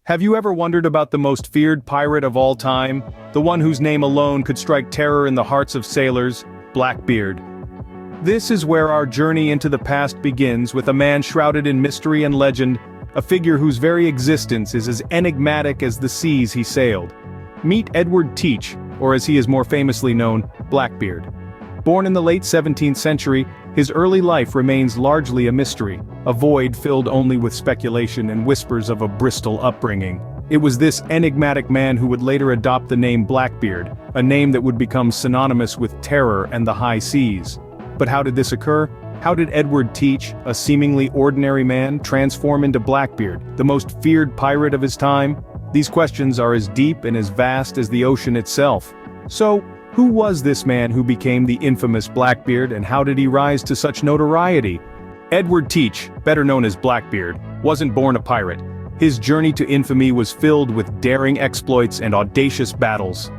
Have you ever wondered about the most feared pirate of all time? The one whose name alone could strike terror in the hearts of sailors, Blackbeard. This is where our journey into the past begins, with a man shrouded in mystery and legend, a figure whose very existence is as enigmatic as the seas he sailed. Meet Edward Teach, or as he is more famously known, Blackbeard. Born in the late 17th century, his early life remains largely a mystery, a void filled only with speculation and whispers of a Bristol upbringing. It was this enigmatic man who would later adopt the name Blackbeard, a name that would become synonymous with terror and the high seas. But how did this occur? How did Edward Teach, a seemingly ordinary man, transform into Blackbeard, the most feared pirate of his time? These questions are as deep and as vast as the ocean itself. So, who was this man who became the infamous Blackbeard, and how did he rise to such notoriety? Edward Teach, better known as Blackbeard, wasn't born a pirate. His journey to infamy was filled with daring exploits and audacious battles.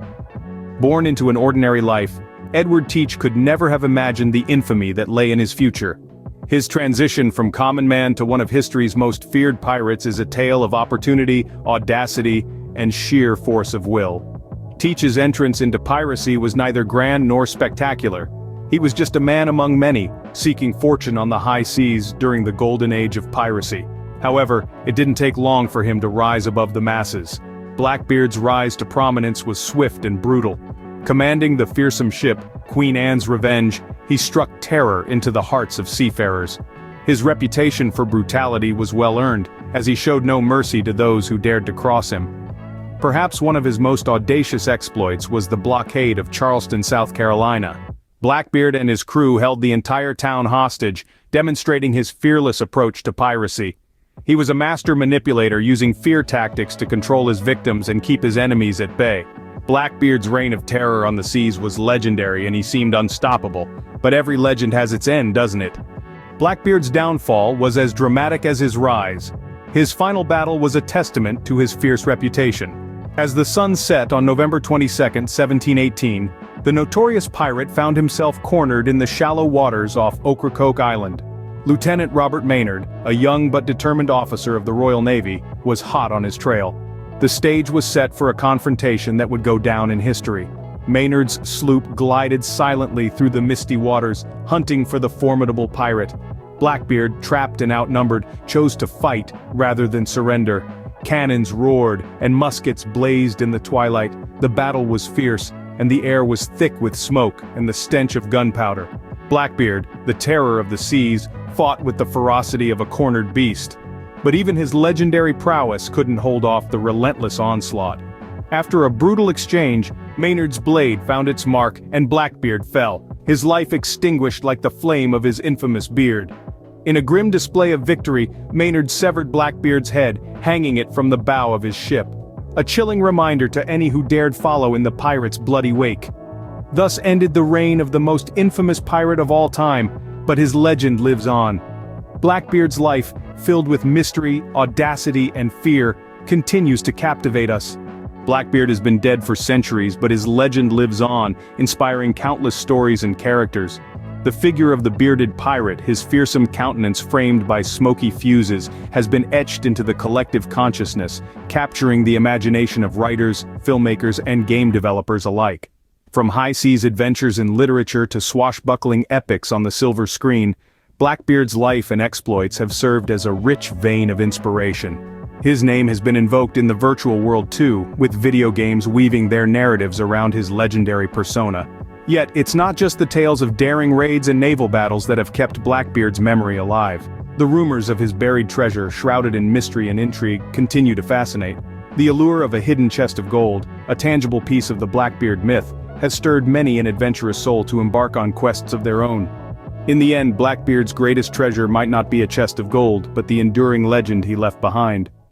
Born into an ordinary life, Edward Teach could never have imagined the infamy that lay in his future. His transition from common man to one of history's most feared pirates is a tale of opportunity, audacity, and sheer force of will. Teach's entrance into piracy was neither grand nor spectacular. He was just a man among many, seeking fortune on the high seas during the golden age of piracy. However, it didn't take long for him to rise above the masses. Blackbeard's rise to prominence was swift and brutal. Commanding the fearsome ship, Queen Anne's Revenge, he struck terror into the hearts of seafarers. His reputation for brutality was well earned, as he showed no mercy to those who dared to cross him. Perhaps one of his most audacious exploits was the blockade of Charleston, South Carolina. Blackbeard and his crew held the entire town hostage, demonstrating his fearless approach to piracy. He was a master manipulator, using fear tactics to control his victims and keep his enemies at bay. Blackbeard's reign of terror on the seas was legendary, and he seemed unstoppable. But every legend has its end, doesn't it? Blackbeard's downfall was as dramatic as his rise. His final battle was a testament to his fierce reputation. As the sun set on November 22, 1718, the notorious pirate found himself cornered in the shallow waters off Ocracoke Island. Lieutenant Robert Maynard, a young but determined officer of the Royal Navy, was hot on his trail. The stage was set for a confrontation that would go down in history. Maynard's sloop glided silently through the misty waters, hunting for the formidable pirate. Blackbeard, trapped and outnumbered, chose to fight rather than surrender. Cannons roared, and muskets blazed in the twilight. The battle was fierce, and the air was thick with smoke and the stench of gunpowder. Blackbeard, the terror of the seas, fought with the ferocity of a cornered beast. But even his legendary prowess couldn't hold off the relentless onslaught. After a brutal exchange, Maynard's blade found its mark, and Blackbeard fell, his life extinguished like the flame of his infamous beard. In a grim display of victory, Maynard severed Blackbeard's head, hanging it from the bow of his ship. A chilling reminder to any who dared follow in the pirate's bloody wake. Thus ended the reign of the most infamous pirate of all time, but his legend lives on. Blackbeard's life, filled with mystery, audacity, and fear, continues to captivate us. Blackbeard has been dead for centuries, but his legend lives on, inspiring countless stories and characters. The figure of the bearded pirate, his fearsome countenance framed by smoky fuses, has been etched into the collective consciousness, capturing the imagination of writers, filmmakers, and game developers alike. From high-seas adventures in literature to swashbuckling epics on the silver screen, Blackbeard's life and exploits have served as a rich vein of inspiration. His name has been invoked in the virtual world too, with video games weaving their narratives around his legendary persona. Yet, it's not just the tales of daring raids and naval battles that have kept Blackbeard's memory alive. The rumors of his buried treasure, shrouded in mystery and intrigue, continue to fascinate. The allure of a hidden chest of gold, a tangible piece of the Blackbeard myth, has stirred many an adventurous soul to embark on quests of their own. In the end, Blackbeard's greatest treasure might not be a chest of gold, but the enduring legend he left behind.